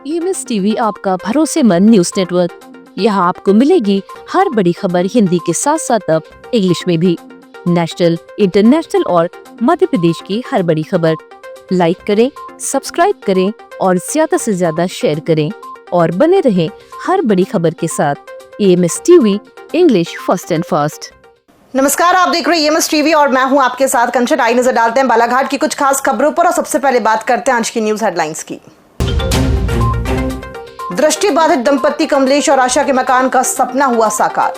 EMS TV आपका भरोसेमंद news network. यहाँ आपको मिलेगी हर बड़ी खबर हिंदी के साथ साथ अब इंग्लिश में भी। नेशनल, इंटरनेशनल और मध्य प्रदेश की हर बड़ी खबर लाइक करें, सब्सक्राइब करें और ज्यादा से ज्यादा शेयर करें और बने रहें हर बड़ी खबर के साथ। EMS TV, English first and fast. नमस्कार, आप देख रहे हैं EMS टीवी और मैं हूं आपके साथ कंचन। आई नजर डालते हैं बालाघाट की कुछ खास खबरों पर और सबसे पहले बात करते हैं आज की न्यूज हेडलाइंस की। दृष्टि बाधित दंपत्ति कमलेश और आशा के मकान का सपना हुआ साकार।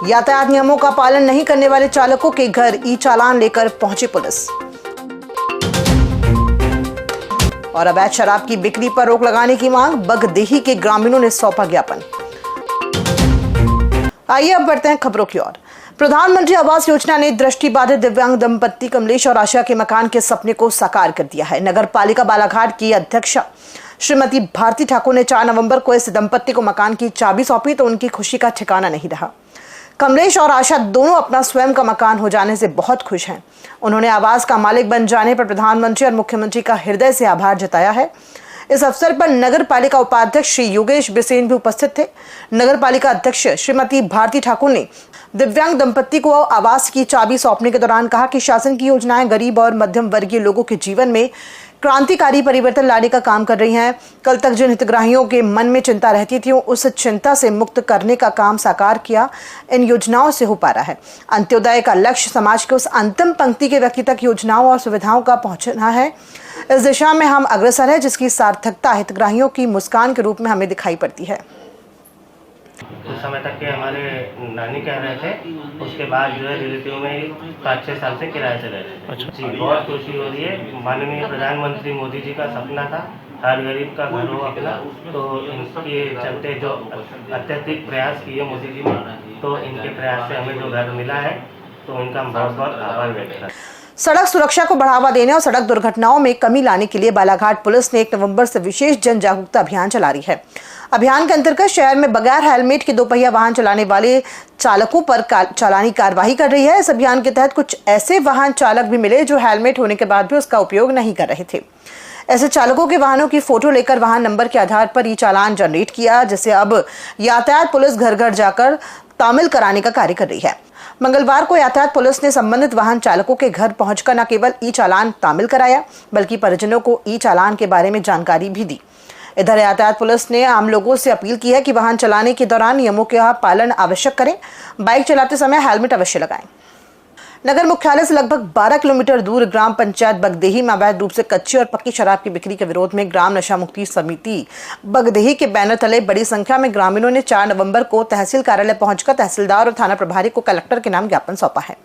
यातायात नियमों का पालन नहीं करने वाले चालकों के घर ई चालान लेकर पहुंची पुलिस। और अवैध शराब की बिक्री पर रोक लगाने की मांग, बगदेही के ग्रामीणों ने सौंपा ज्ञापन। आइए अब बढ़ते हैं खबरों की ओर। प्रधानमंत्री आवास योजना ने दृष्टि बाधित दिव्यांग दंपत्ति कमलेश और आशा के मकान के सपने को साकार कर दिया है। नगर पालिका बालाघाट की अध्यक्षा श्रीमती भारती ठाकुर ने 4 नवंबर को इस दंपत्ति को मकान की चाबी सौंपी तो उनकी खुशी का ठिकाना नहीं रहा। कमलेश और आशा दोनों अपना स्वयं का मकान हो जाने से बहुत खुश हैं। उन्होंने आवास का मालिक बन जाने पर प्रधानमंत्री और मुख्यमंत्री का हृदय से आभार जताया है। इस अवसर पर नगर पालिका उपाध्यक्ष श्री योगेश बिसेन भी उपस्थित थे। नगर पालिका अध्यक्ष श्रीमती भारती ठाकुर ने दिव्यांग दंपत्ति को आवास की चाबी सौंपने के दौरान कहा कि शासन की योजनाएं गरीब और मध्यम वर्गीय लोगों के जीवन में क्रांतिकारी परिवर्तन लाने का काम कर रही हैं। कल तक जिन हितग्राहियों के मन में चिंता रहती थी, उस चिंता से मुक्त करने का काम साकार किया इन योजनाओं से हो पा रहा है। अंत्योदय का लक्ष्य समाज के उस अंतिम पंक्ति के व्यक्ति तक योजनाओं और सुविधाओं का पहुंचना है। इस दिशा में हम अग्रसर हैं, जिसकी सार्थकता हितग्राहियों की मुस्कान के रूप में हमें दिखाई पड़ती है। कुछ समय तक के हमारे नानी कह रहे थे, उसके बाद जो है रिलेटिव में 5-6 साल से किराए से रह रहे थे। जी, बहुत खुशी हो रही है। माननीय प्रधानमंत्री मोदी जी का सपना था हर गरीब का घर हो अपना, तो इनके चलते जो अत्यधिक प्रयास किए मोदी जी ने, तो इनके प्रयास से हमें जो घर मिला है, तो इनका बहुत बहुत आभार व्यक्त करता है। सड़क सुरक्षा को बढ़ावा देने और सड़क दुर्घटनाओं में कमी लाने के लिए बालाघाट पुलिस ने 1 नवंबर से विशेष जन जागरूकता अभियान चला रही है। अभियान के अंतर्गत शहर में बगैर हेलमेट के 2 पहिया वाहन चलाने वाले चालकों पर चालानी कार्रवाई कर रही है। इस अभियान के तहत कुछ ऐसे वाहन चालक भी मिले जो हेलमेट होने के बाद भी उसका उपयोग नहीं कर रहे थे। ऐसे चालकों के वाहनों की फोटो लेकर वाहन नंबर के आधार पर ई चालान जनरेट किया, जिसे अब यातायात पुलिस घर घर जाकर तामील कराने का कार्य कर रही है। मंगलवार को यातायात पुलिस ने संबंधित वाहन चालकों के घर पहुंचकर न केवल ई चालान तामील कराया, बल्कि परिजनों को ई चालान के बारे में जानकारी भी दी। इधर यातायात पुलिस ने आम लोगों से अपील की है कि वाहन चलाने के दौरान नियमों का पालन आवश्यक करें। बाइक चलाते समय हेलमेट अवश्य लगाएं। नगर मुख्यालय से लगभग 12 किलोमीटर दूर ग्राम पंचायत बगदेही में अवैध रूप से कच्ची और पक्की शराब की बिक्री के विरोध में ग्राम नशा मुक्ति समिति बगदेही के बैनर तले बड़ी संख्या में ग्रामीणों ने 4 नवंबर को तहसील कार्यालय पहुंचकर तहसीलदार और थाना प्रभारी को कलेक्टर के नाम ज्ञापन सौंपा है।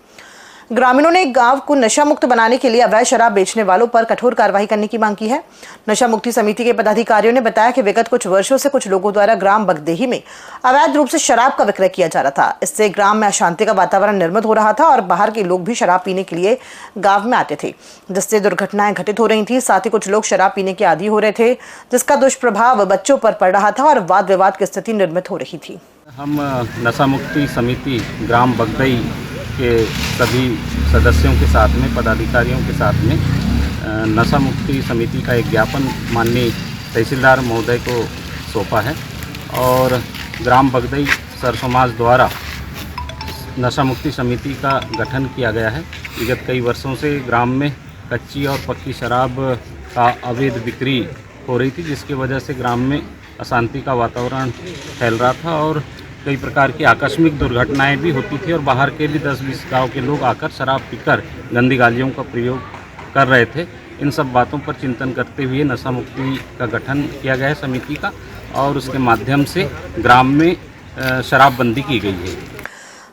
ग्रामीणों ने गांव को नशा मुक्त बनाने के लिए अवैध शराब बेचने वालों पर कठोर कार्रवाई करने की मांग की है। नशा मुक्ति समिति के पदाधिकारियों ने बताया कि विगत कुछ वर्षों से कुछ लोगों द्वारा ग्राम बगदेही में अवैध रूप से शराब का विक्रय किया जा रहा था। इससे ग्राम में अशांति का वातावरण निर्मित हो रहा था और बाहर के लोग भी शराब पीने के लिए गाँव में आते थे, जिससे दुर्घटनाएं घटित हो रही थी। साथ ही कुछ लोग शराब पीने के आदी हो रहे थे, जिसका दुष्प्रभाव बच्चों पर पड़ रहा था और वाद विवाद की स्थिति निर्मित हो रही थी। हम नशा मुक्ति समिति ग्राम बगदेही के सभी सदस्यों के साथ में, पदाधिकारियों के साथ में नशा मुक्ति समिति का एक ज्ञापन माननीय तहसीलदार महोदय को सौंपा है और ग्राम बगदेही सर समाज द्वारा नशा मुक्ति समिति का गठन किया गया है। विगत कई वर्षों से ग्राम में कच्ची और पक्की शराब का अवैध बिक्री हो रही थी, जिसकी वजह से ग्राम में अशांति का वातावरण फैल रहा था और कई प्रकार की आकस्मिक दुर्घटनाएं भी होती थी और बाहर के भी 10-20 गांव के लोग आकर शराब पीकर गंदी गालियों का प्रयोग कर रहे थे। इन सब बातों पर चिंतन करते हुए नशा मुक्ति का गठन किया गया है समिति का और उसके माध्यम से ग्राम में शराबबंदी की गई है।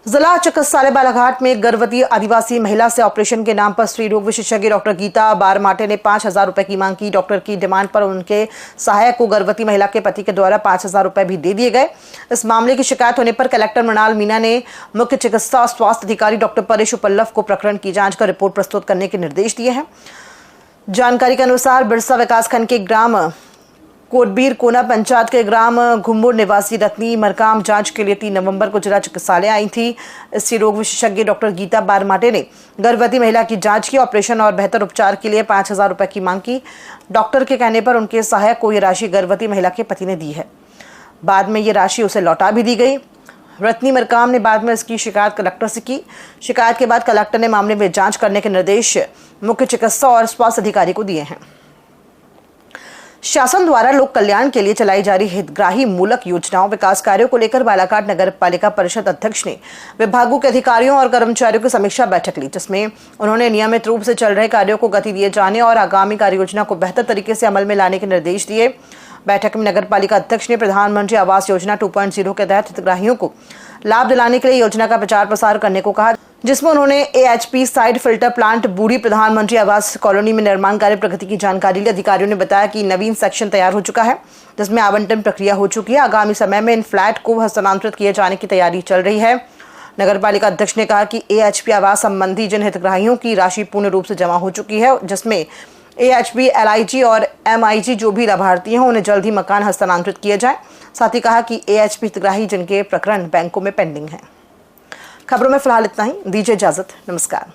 जिला चिकित्सालय बालाघाट में गर्भवती आदिवासी महिला से ऑपरेशन के नाम पर स्त्री रोग विशेषज्ञ डॉक्टर गीता बारमाटे ने 5,000 रुपए की मांग की। डॉक्टर की डिमांड पर उनके सहायक को गर्भवती महिला के पति के द्वारा 5,000 रुपए भी दे दिए गए। इस मामले की शिकायत होने पर कलेक्टर मृणाल मीणा ने मुख्य चिकित्सा और स्वास्थ्य अधिकारी डॉक्टर परेश पल्लव को प्रकरण की जाँच कर रिपोर्ट प्रस्तुत करने के निर्देश दिए हैं। जानकारी के अनुसार बिरसा विकासखंड के ग्राम कोटबीर कोना पंचायत के ग्राम घुम्बुर निवासी रत्नी मरकाम जांच के लिए 3 नवंबर को जिला चिकित्सालय आई थी। स्त्री रोग विशेषज्ञ डॉक्टर गीता बारमाटे ने गर्भवती महिला की जांच की, ऑपरेशन और बेहतर उपचार के लिए 5,000 रुपए की मांग की। डॉक्टर के कहने पर उनके सहायक को ये राशि गर्भवती महिला के पति ने दी है। बाद में ये राशि उसे लौटा भी दी गई। रत्नी मरकाम ने बाद में इसकी शिकायत कलेक्टर से की। शिकायत के बाद कलेक्टर ने मामले में जांच करने के निर्देश मुख्य चिकित्सा और स्वास्थ्य अधिकारी को दिए हैं। शासन द्वारा लोक कल्याण के लिए चलाई जा रही हितग्राही मूलक योजनाओं विकास कार्यों को लेकर बालाघाट नगर पालिका परिषद अध्यक्ष ने विभागों के अधिकारियों और कर्मचारियों की समीक्षा बैठक ली, जिसमें उन्होंने नियमित रूप से चल रहे कार्यों को गति दिए जाने और आगामी कार्य योजना को बेहतर तरीके से अमल में लाने के निर्देश दिए। बैठक में नगर पालिका अध्यक्ष ने प्रधानमंत्री आवास योजना 2.0 के तहत हितग्राहियों को लाभ दिलाने के लिए योजना का प्रचार प्रसार करने को कहा, जिसमें उन्होंने AHP साइड फिल्टर प्लांट बूढ़ी प्रधानमंत्री आवास कॉलोनी में निर्माण कार्य प्रगति की जानकारी ली। अधिकारियों ने बताया कि नवीन सेक्शन तैयार हो चुका है, जिसमें आवंटन प्रक्रिया हो चुकी है। आगामी समय में इन फ्लैट को हस्तांतरित किए जाने की तैयारी चल रही है। नगर पालिका अध्यक्ष ने कहा कि AHP आवास संबंधी जिन हितग्राहियों की राशि पूर्ण रूप से जमा हो चुकी है, जिसमें AHP, LIG और MIG जो भी लाभार्थी हैं उन्हें जल्द ही मकान हस्तांतरित किए जाए। साथ ही कहा कि AHP हितग्राही जिनके प्रकरण बैंकों में पेंडिंग हैं। खबरों में फिलहाल इतना ही। दीजिए इजाजत। नमस्कार।